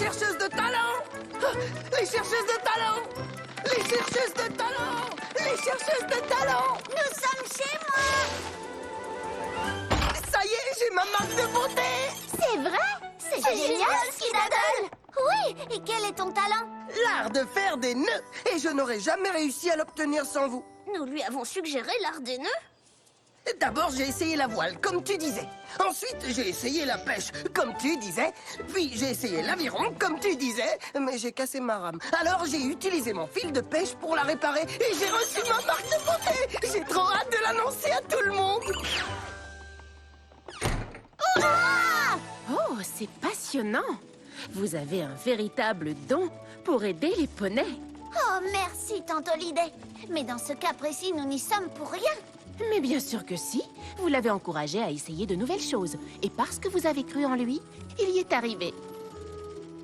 chercheuses de talent! Les chercheuses de talent! Les chercheuses de talent! Les chercheuses de talent! Nous sommes chez moi! Ça y est, j'ai ma marque de beauté! C'est vrai? C'est génial, Skidaddle! Oui, et quel est ton talent? L'art de faire des nœuds! Et je n'aurais jamais réussi à l'obtenir sans vous. Nous lui avons suggéré l'art des nœuds. D'abord, j'ai essayé la voile, comme tu disais. Ensuite, j'ai essayé la pêche, comme tu disais. Puis, j'ai essayé l'aviron, comme tu disais. Mais j'ai cassé ma rame. Alors, j'ai utilisé mon fil de pêche pour la réparer. Et j'ai reçu ma marque de beauté. J'ai trop hâte de l'annoncer à tout le monde. Oh, c'est passionnant! Vous avez un véritable don pour aider les poneys. Oh, merci, Tante Holiday. Mais dans ce cas précis, nous n'y sommes pour rien. Mais bien sûr que si. Vous l'avez encouragé à essayer de nouvelles choses. Et parce que vous avez cru en lui, il y est arrivé.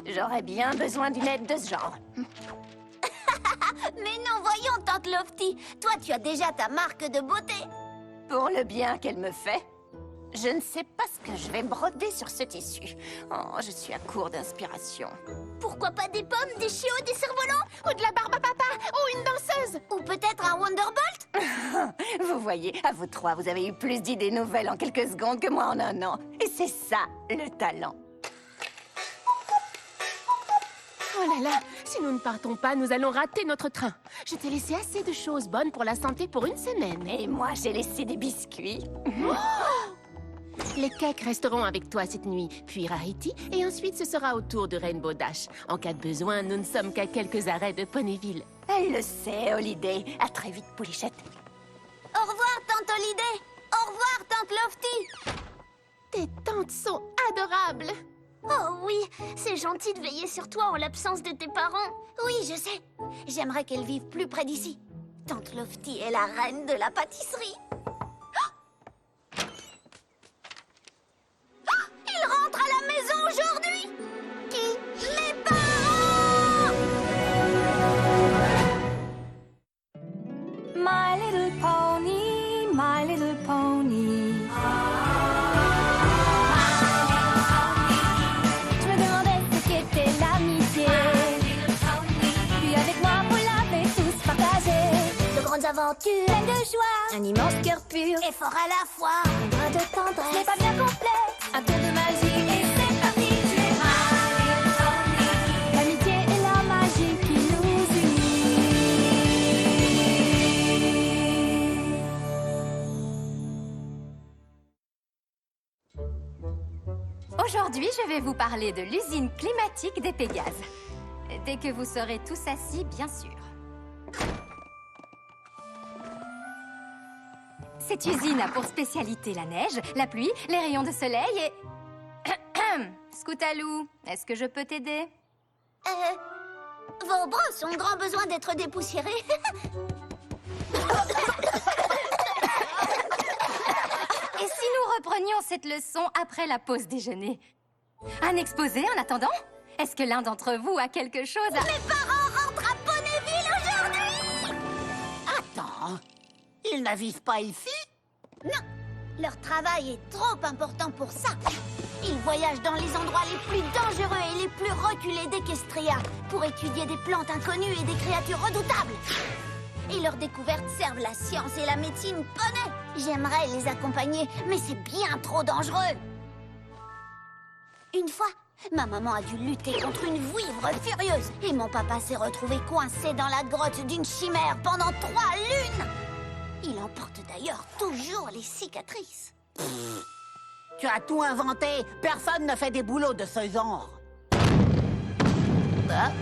J'aurais bien besoin d'une aide de ce genre. Mais non, voyons, Tante Lofty. Toi, tu as déjà ta marque de beauté. Pour le bien qu'elle me fait, je ne sais pas ce que je vais broder sur ce tissu. Oh, je suis à court d'inspiration. Pourquoi pas des pommes, des chiots, des cerfs-volants? Ou de la barbe à papa, ou une danseuse. Ou peut-être un Wonderbolt? Vous voyez, à vous trois, vous avez eu plus d'idées nouvelles en quelques secondes que moi en un an. Et c'est ça, le talent. Oh là là, si nous ne partons pas, nous allons rater notre train. Je t'ai laissé assez de choses bonnes pour la santé pour une semaine. Et moi, j'ai laissé des biscuits. Les cakes resteront avec toi cette nuit, puis Rarity, et ensuite ce sera au tour de Rainbow Dash. En cas de besoin, nous ne sommes qu'à quelques arrêts de Ponyville. Elle le sait, Holiday. À très vite, Poulichette. Au revoir, Tante Holiday. Au revoir, Tante Lofty. Tes tantes sont adorables. Oh oui, c'est gentil de veiller sur toi en l'absence de tes parents. Oui, je sais. J'aimerais qu'elles vivent plus près d'ici. Tante Lofty est la reine de la pâtisserie. Il rentre à la maison aujourd'hui. Qui? Mes parents! My little pony, my little pony. Je me demandais ce qu'était l'amitié. Puis avec moi, vous l'avez tous partagé. De grandes aventures, Pleine de joie, un immense cœur pur. et fort à la fois. Un brin de tendresse, ce n'est pas bien complet. Un tour de magie et c'est parti. Tu es my little pony. L'amitié et la magie qui nous unit. Aujourd'hui, je vais vous parler de l'usine climatique des Pégases. Dès que vous serez tous assis, bien sûr. Cette usine a pour spécialité la neige, la pluie, les rayons de soleil et... Scoutalou, est-ce que je peux t'aider? Vos brosses ont grand besoin d'être dépoussiérées. Et si nous reprenions cette leçon après la pause déjeuner? Un exposé en attendant? Est-ce que l'un d'entre vous a quelque chose à... Mes parents rentrent à Ponyville aujourd'hui. Attends, ils ne vivent pas ici? Non, leur travail est trop important pour ça. Ils voyagent dans les endroits les plus dangereux et les plus reculés d'Equestria pour étudier des plantes inconnues et des créatures redoutables. Et leurs découvertes servent la science et la médecine poney. J'aimerais les accompagner, mais c'est bien trop dangereux. Une fois, ma maman a dû lutter contre une vouivre furieuse et mon papa s'est retrouvé coincé dans la grotte d'une chimère pendant 3 lunes. Il en porte d'ailleurs toujours les cicatrices. Tu as tout inventé. Personne ne fait des boulots de ce genre. Hein?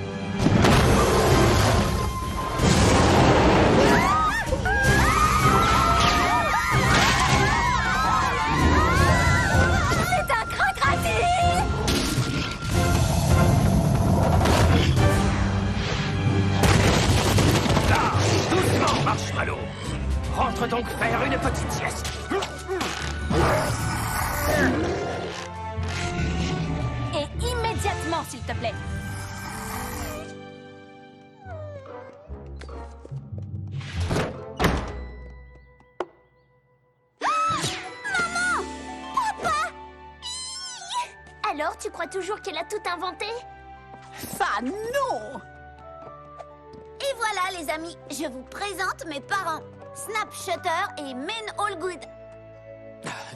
C'est un crocodile! Là, doucement, Marshmallow. Rentre donc faire une petite sieste. Et immédiatement, s'il te plaît. Alors, tu crois toujours qu'elle a tout inventé? Ça, non! Et voilà, les amis, je vous présente mes parents. Snap Shutter et Min Allgood.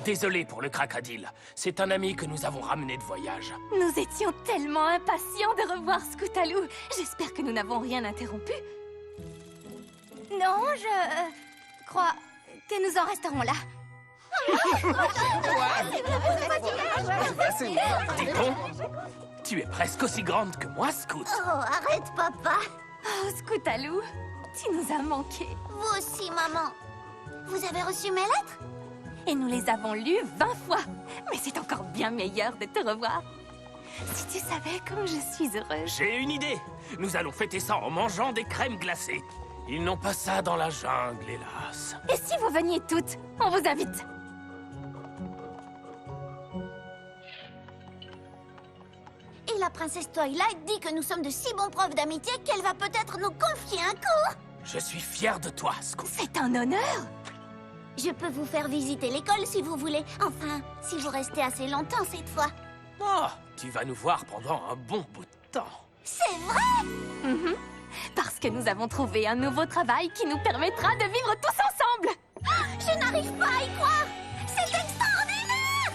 Désolé pour le cracadile. C'est un ami que nous avons ramené de voyage. Nous étions tellement impatients de revoir Scootaloo. J'espère que nous n'avons rien interrompu. Non, je crois que nous en resterons là. Dis donc, tu es presque aussi grande que moi, Scoot. Oh, arrête, papa. Oh, Scootaloo, tu nous as manqué. Vous aussi, maman. Vous avez reçu mes lettres? Et nous les avons lues 20 fois. Mais c'est encore bien meilleur de te revoir. Si tu savais comme je suis heureuse. J'ai une idée. Nous allons fêter ça en mangeant des crèmes glacées. Ils n'ont pas ça dans la jungle, hélas. Et si vous veniez toutes, on vous invite. Et la princesse Twilight dit que nous sommes de si bons profs d'amitié qu'elle va peut-être nous confier un cours. Je suis fier de toi, Scoot. C'est un honneur. Je peux vous faire visiter l'école si vous voulez. Enfin, si vous restez assez longtemps cette fois. Oh, tu vas nous voir pendant un bon bout de temps. C'est vrai? Parce que nous avons trouvé un nouveau travail qui nous permettra de vivre tous ensemble. Je n'arrive pas à y croire. C'est extraordinaire.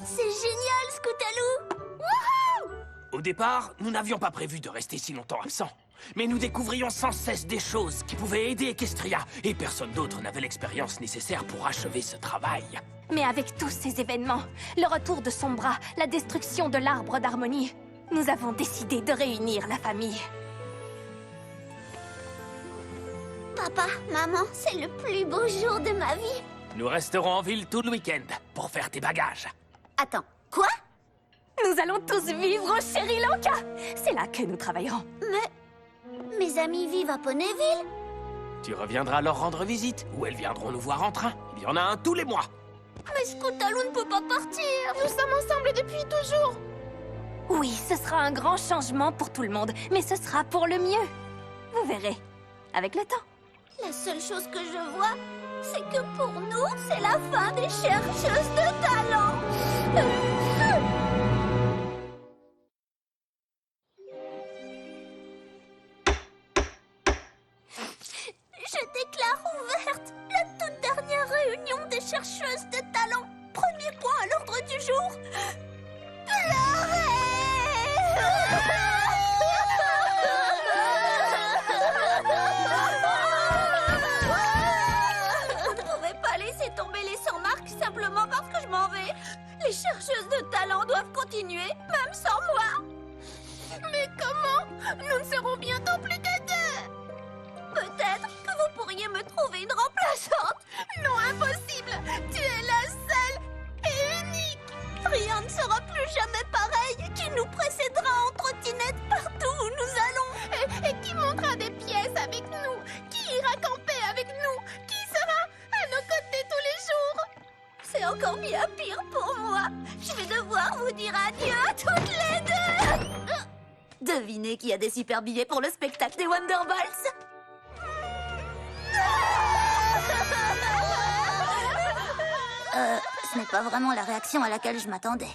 C'est génial, Scootaloo. Wouhou! Au départ, nous n'avions pas prévu de rester si longtemps absents. Mais nous découvrions sans cesse des choses qui pouvaient aider Equestria. Et personne d'autre n'avait l'expérience nécessaire pour achever ce travail. Mais avec tous ces événements, le retour de Sombra, la destruction de l'arbre d'harmonie, nous avons décidé de réunir la famille. Papa, maman, c'est le plus beau jour de ma vie. Nous resterons en ville tout le week-end pour faire tes bagages. Attends, quoi? Nous allons tous vivre au Sri Lanka. C'est là que nous travaillerons. Mais mes amis vivent à Ponyville. Tu reviendras leur rendre visite ou elles viendront nous voir en train. Il y en a un tous les mois. Mais Scootaloo ne peut pas partir. Nous sommes ensemble depuis toujours. Oui, ce sera un grand changement pour tout le monde, mais ce sera pour le mieux. Vous verrez, avec le temps. La seule chose que je vois, c'est que pour nous, c'est la fin des chercheuses de talent. Je déclare ouverte la toute dernière réunion des chercheuses de talent. Premier point à l'ordre du jour. Vous ne pouvez pas laisser tomber les 100 marques simplement parce que je m'en vais. Les chercheuses de talent doivent continuer, même sans moi. Mais comment? Nous ne serons bientôt plus que 2. Peut-être que vous pourriez me trouver une remplaçante. Non, impossible. Tu es la seule et unique. Rien ne sera plus jamais pareil. Qui nous précédera en trottinette partout où nous allons. Et qui montera des pièces avec nous? Qui ira camper avec nous? Qui sera à nos côtés tous les jours? C'est encore bien pire pour moi. Je vais devoir vous dire adieu à toutes les deux. Devinez qui a des super billets pour le spectacle des Wonderballs. Ce n'est pas vraiment la réaction à laquelle je m'attendais.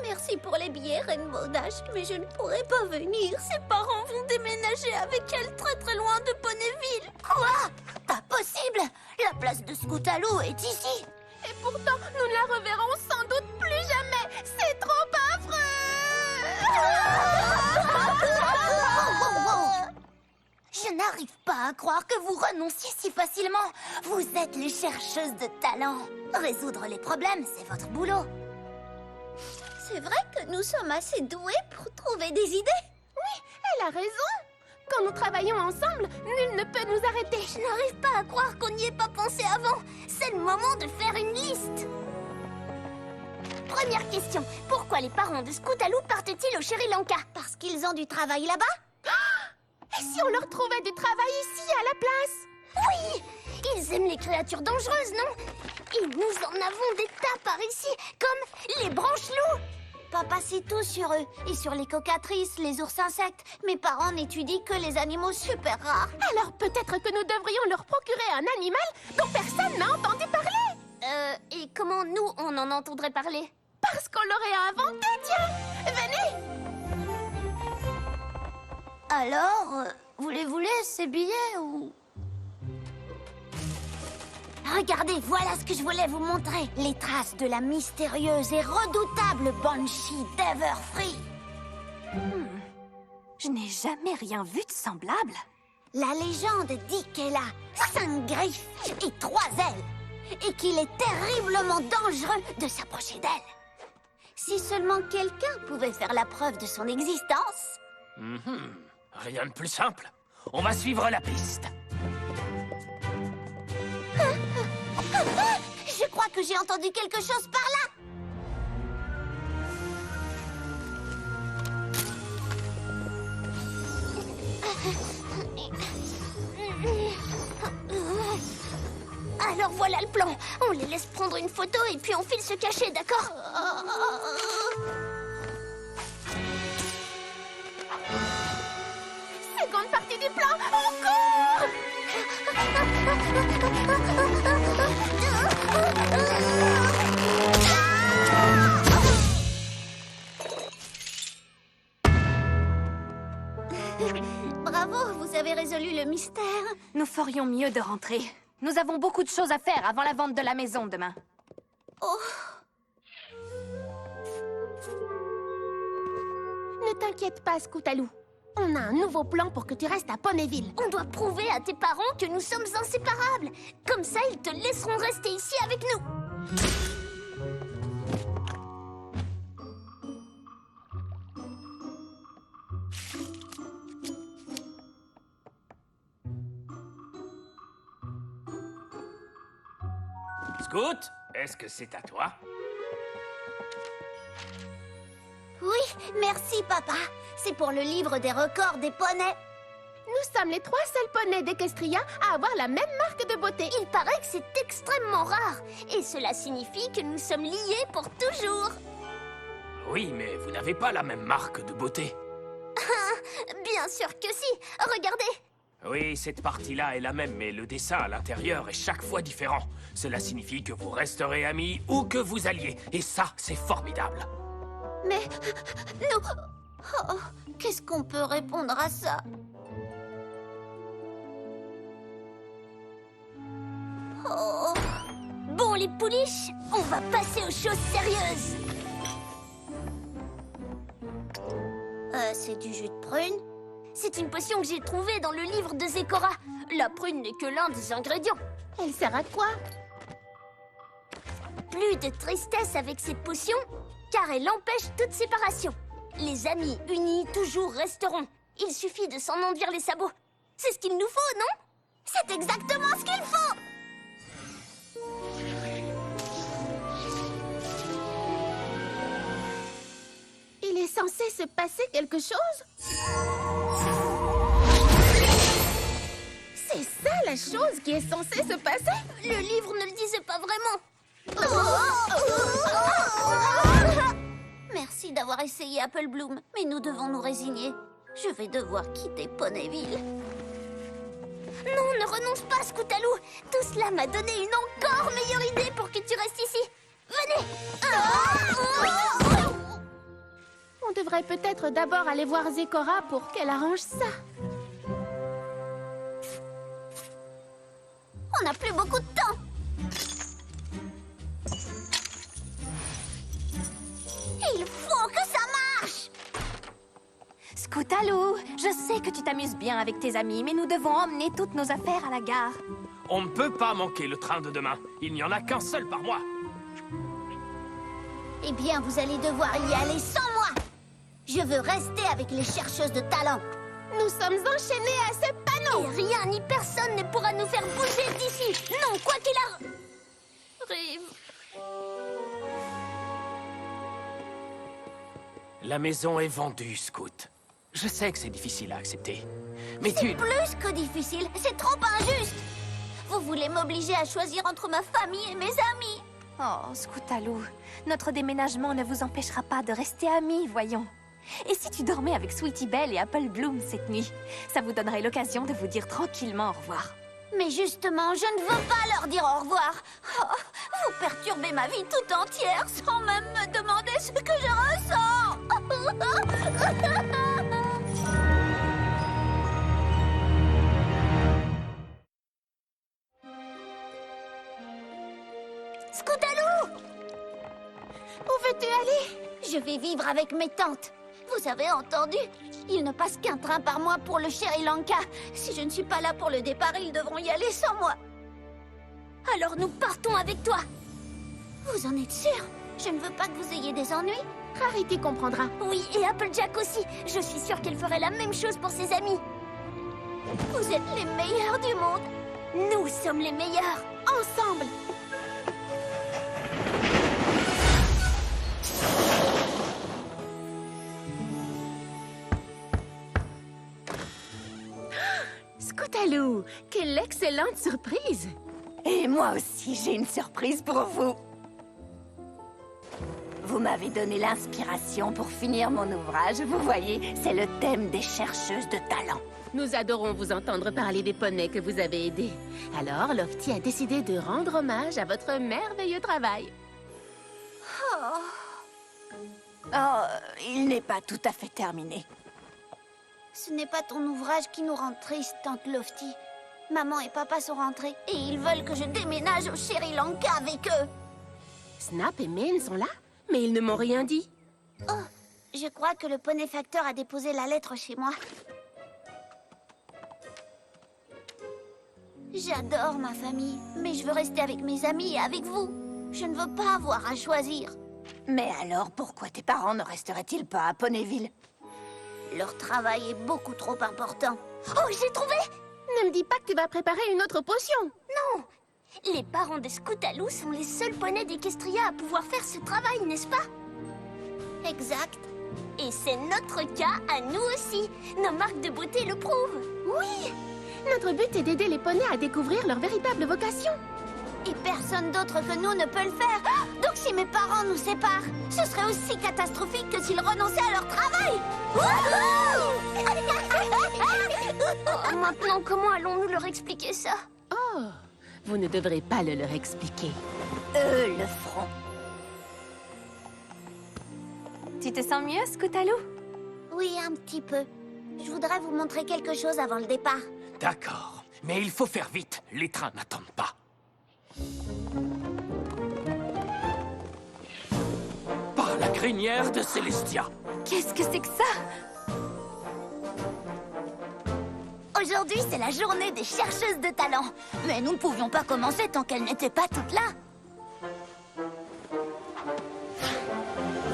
Merci pour les billets, Rainbow Dash, mais je ne pourrai pas venir. Ses parents vont déménager avec elle très très loin de Ponyville. Quoi? Pas possible! La place de Scootaloo est ici. Et pourtant, nous ne la reverrons sans doute plus jamais. C'est trop affreux. Je n'arrive pas à croire que vous renonciez si facilement. Vous êtes les chercheuses de talent. Résoudre les problèmes, c'est votre boulot. C'est vrai que nous sommes assez doués pour trouver des idées. Elle a raison. Quand nous travaillons ensemble, nul ne peut nous arrêter. Je n'arrive pas à croire qu'on n'y ait pas pensé avant. C'est le moment de faire une liste. Première question. Pourquoi les parents de Scootaloo partent-ils au Sri Lanka? Parce qu'ils ont du travail là-bas? Et si on leur trouvait du travail ici, à la place? Oui! Ils aiment les créatures dangereuses, non? Et nous en avons des tas par ici, comme les branches-loups. Papa sait tout sur eux, et sur les cocatrices, les ours insectes. Mes parents n'étudient que les animaux super rares. Alors peut-être que nous devrions leur procurer un animal dont personne n'a entendu parler. Et comment nous, on en entendrait parler? Parce qu'on l'aurait inventé, tiens. Venez. Alors, voulez-vous ces billets ou... Regardez, voilà ce que je voulais vous montrer. Les traces de la mystérieuse et redoutable Banshee d'Everfree. Je n'ai jamais rien vu de semblable. La légende dit qu'elle a 5 griffes et 3 ailes. Et qu'il est terriblement dangereux de s'approcher d'elle. Si seulement quelqu'un pouvait faire la preuve de son existence. Rien de plus simple. On va suivre la piste. Je crois que j'ai entendu quelque chose par là. Alors voilà le plan. On les laisse prendre une photo et puis on file se cacher, d'accord? Seconde partie du plan, on court! Bravo, vous avez résolu le mystère. Nous ferions mieux de rentrer. Nous avons beaucoup de choses à faire avant la vente de la maison demain. Oh, Ne t'inquiète pas, Scootaloo. On a un nouveau plan pour que tu restes à Ponyville. on doit prouver à tes parents que nous sommes inséparables. Comme ça, ils te laisseront rester ici avec nous. Scoot, est-ce que c'est à toi? Oui, merci, papa. C'est pour le livre des records des poneys. Nous sommes les 3 seuls poneys d'Equestria à avoir la même marque de beauté. Il paraît que c'est extrêmement rare. Et cela signifie que nous sommes liés pour toujours. Oui, mais vous n'avez pas la même marque de beauté. Bien sûr que si. Regardez. Oui, cette partie-là est la même, mais le dessin à l'intérieur est chaque fois différent. Cela signifie que vous resterez amis ou que vous alliez. Et ça, c'est formidable. Mais nous... Oh, qu'est-ce qu'on peut répondre à ça? Oh. Bon, les pouliches, on va passer aux choses sérieuses. C'est du jus de prune. C'est une potion que j'ai trouvée dans le livre de Zecora. La prune n'est que l'un des ingrédients. Elle sert à quoi? Plus de tristesse avec cette potion, car elle empêche toute séparation. Les amis unis toujours resteront. Il suffit de s'en enduire les sabots. C'est ce qu'il nous faut, non? C'est exactement ce qu'il faut! Il est censé se passer quelque chose? C'est ça la chose qui est censée se passer? Le livre ne le disait pas vraiment. Merci d'avoir essayé Apple Bloom, mais nous devons nous résigner. Je vais devoir quitter Ponyville. Non, ne renonce pas, Scootaloo. Tout cela m'a donné une encore meilleure idée pour que tu restes ici. Venez. On devrait peut-être d'abord aller voir Zecora pour qu'elle arrange ça. On n'a plus beaucoup de temps. Il faut que ça marche. Scootaloo, je sais que tu t'amuses bien avec tes amis, mais nous devons emmener toutes nos affaires à la gare. On ne peut pas manquer le train de demain. Il n'y en a qu'un seul par mois. Eh bien, vous allez devoir y aller sans moi. Je veux rester avec les chercheuses de talent. Nous sommes enchaînés à ce panneau. Et rien ni personne ne pourra nous faire bouger d'ici. Non, quoi qu'il arrive. La maison est vendue, Scoot. Je sais que c'est difficile à accepter. Mais C'est plus que difficile. C'est trop injuste. Vous voulez m'obliger à choisir entre ma famille et mes amis. Oh, Scootaloo, notre déménagement ne vous empêchera pas de rester amis, voyons. Et si tu dormais avec Sweetie Belle et Apple Bloom cette nuit, ça vous donnerait l'occasion de vous dire tranquillement au revoir. Mais justement, je ne veux pas leur dire au revoir. Oh, vous perturbez ma vie tout entière sans même me demander ce que je ressens. veux-tu aller? Je vais vivre avec mes tantes. Vous avez entendu? Il ne passe qu'un train par mois pour le Sri Lanka. Si je ne suis pas là pour le départ, ils devront y aller sans moi. Alors nous partons avec toi. Vous en êtes sûr? Je ne veux pas que vous ayez des ennuis. Rarity comprendra. Oui, et Applejack aussi. Je suis sûre qu'elle ferait la même chose pour ses amis. Vous êtes les meilleurs du monde. Nous sommes les meilleurs, ensemble. Scootaloo, quelle excellente surprise! Et moi aussi, j'ai une surprise pour vous. Vous m'avez donné l'inspiration pour finir mon ouvrage. Vous voyez, c'est le thème des chercheuses de talent. Nous adorons vous entendre parler des poneys que vous avez aidés. Alors, Lofty a décidé de rendre hommage à votre merveilleux travail. Oh, il n'est pas tout à fait terminé. Ce n'est pas ton ouvrage qui nous rend triste, Tante Lofty. Maman et papa sont rentrés et ils veulent que je déménage au Sri Lanka avec eux. Snap et Mane sont là, mais ils ne m'ont rien dit. Oh, je crois que le poney facteur a déposé la lettre chez moi. J'adore ma famille, mais je veux rester avec mes amis et avec vous. Je ne veux pas avoir à choisir. Mais alors, pourquoi tes parents ne resteraient-ils pas à Ponyville? Leur travail est beaucoup trop important. Oh, j'ai trouvé! Ne me dis pas que tu vas préparer une autre potion. Non! Les parents de Scootaloo sont les seuls poneys d'Equestria à pouvoir faire ce travail, n'est-ce pas? Exact. Et c'est notre cas à nous aussi. Nos marques de beauté le prouvent. Oui! Notre but est d'aider les poneys à découvrir leur véritable vocation. Et personne d'autre que nous ne peut le faire. Donc si mes parents nous séparent, ce serait aussi catastrophique que s'ils renonçaient à leur travail. Oh, maintenant, comment allons-nous leur expliquer ça? Oh, vous ne devrez pas le leur expliquer. Eux le feront. Tu te sens mieux, Scootaloo? Oui, un petit peu. Je voudrais vous montrer quelque chose avant le départ. D'accord, mais il faut faire vite. Les trains n'attendent pas. Par la crinière de Célestia. Qu'est-ce que c'est que ça? Aujourd'hui, c'est la journée des chercheuses de talent. Mais nous ne pouvions pas commencer tant qu'elles n'étaient pas toutes là.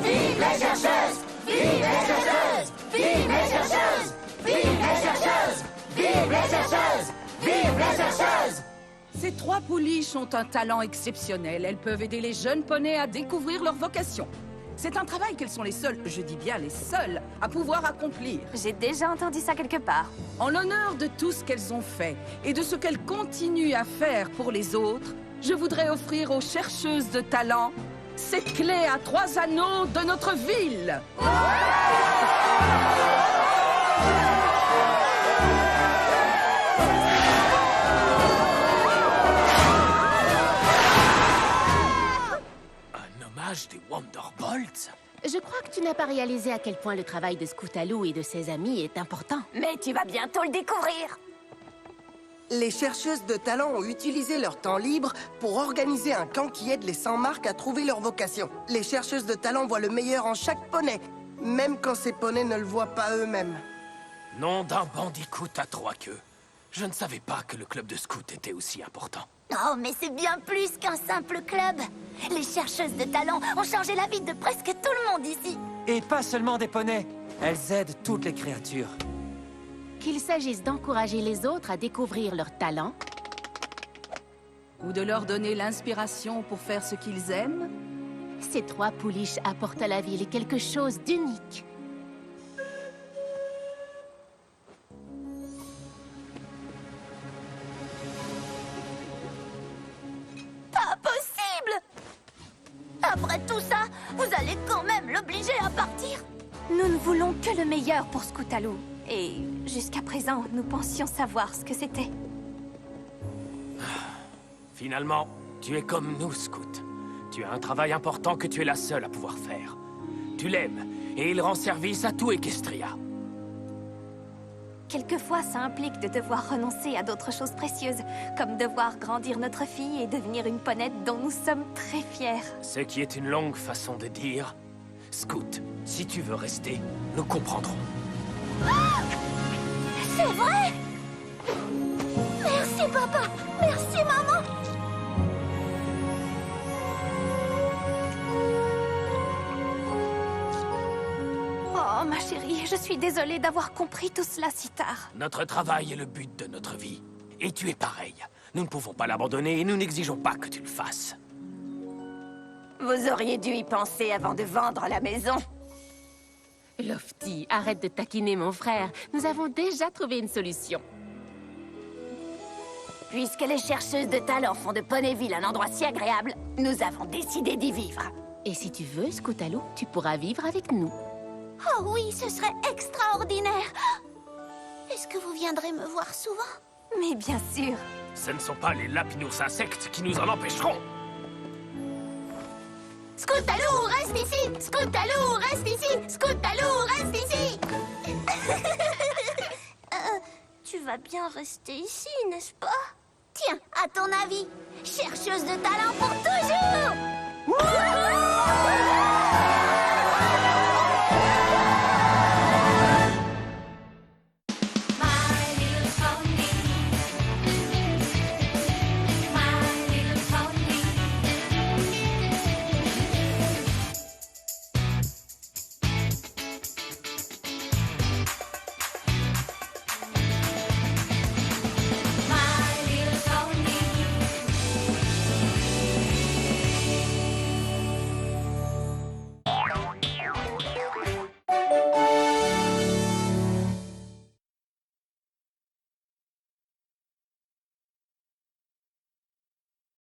Vive les chercheuses! Vive les chercheuses! Vive les chercheuses! Vive les chercheuses! Vive les chercheuses! Vive les chercheuses! Ces trois pouliches ont un talent exceptionnel. Elles peuvent aider les jeunes poneys à découvrir leur vocation. C'est un travail qu'elles sont les seules, je dis bien les seules, à pouvoir accomplir. J'ai déjà entendu ça quelque part. En l'honneur de tout ce qu'elles ont fait et de ce qu'elles continuent à faire pour les autres, je voudrais offrir aux chercheuses de talent cette clé à 3 anneaux de notre ville. Des Wonderbolts? Je crois que tu n'as pas réalisé à quel point le travail de Scootaloo et de ses amis est important. Mais tu vas bientôt le découvrir. Les chercheuses de talent ont utilisé leur temps libre pour organiser un camp qui aide les sans-marques à trouver leur vocation. Les chercheuses de talent voient le meilleur en chaque poney, même quand ces poneys ne le voient pas eux-mêmes. Nom d'un bandicoot à 3 queues. Je ne savais pas que le club de scout était aussi important. Oh, mais c'est bien plus qu'un simple club. Les chercheuses de talent ont changé la vie de presque tout le monde ici. Et pas seulement des poneys. Elles aident toutes les créatures. Qu'il s'agisse d'encourager les autres à découvrir leurs talents, Ou de leur donner l'inspiration pour faire ce qu'ils aiment. ces trois pouliches apportent à la ville quelque chose d'unique. Pas possible! Après tout ça, vous allez quand même l'obliger à partir? Nous ne voulons que le meilleur pour Scootaloo. Et jusqu'à présent, nous pensions savoir ce que c'était. Finalement, tu es comme nous, Scout. Tu as un travail important que tu es la seule à pouvoir faire. Tu l'aimes, et il rend service à tout Equestria. quelquefois ça implique de devoir renoncer à d'autres choses précieuses, comme devoir grandir notre fille et devenir une ponette dont nous sommes très fiers. Ce qui est une longue façon de dire... Scout, si tu veux rester, nous comprendrons. C'est vrai! Merci, papa! Merci, maman! Oh, ma chérie, je suis désolée d'avoir compris tout cela si tard. Notre travail est le but de notre vie. Et tu es pareil. Nous ne pouvons pas l'abandonner et nous n'exigeons pas que tu le fasses. Vous auriez dû y penser avant de vendre la maison. Lofty, arrête de taquiner mon frère. Nous avons déjà trouvé une solution. Puisque les chercheuses de talent font de Ponyville un endroit si agréable, nous avons décidé d'y vivre. Et si tu veux, Scootaloo, tu pourras vivre avec nous. Oh oui, ce serait extraordinaire! Est-ce que vous viendrez me voir souvent? Mais bien sûr. Ce ne sont pas les lapinours insectes qui nous en empêcheront. Scootaloo, reste ici! Scootaloo, reste ici! Scootaloo, reste ici! Tu vas bien rester ici, n'est-ce pas? Tiens, à ton avis, chercheuse de talent pour toujours!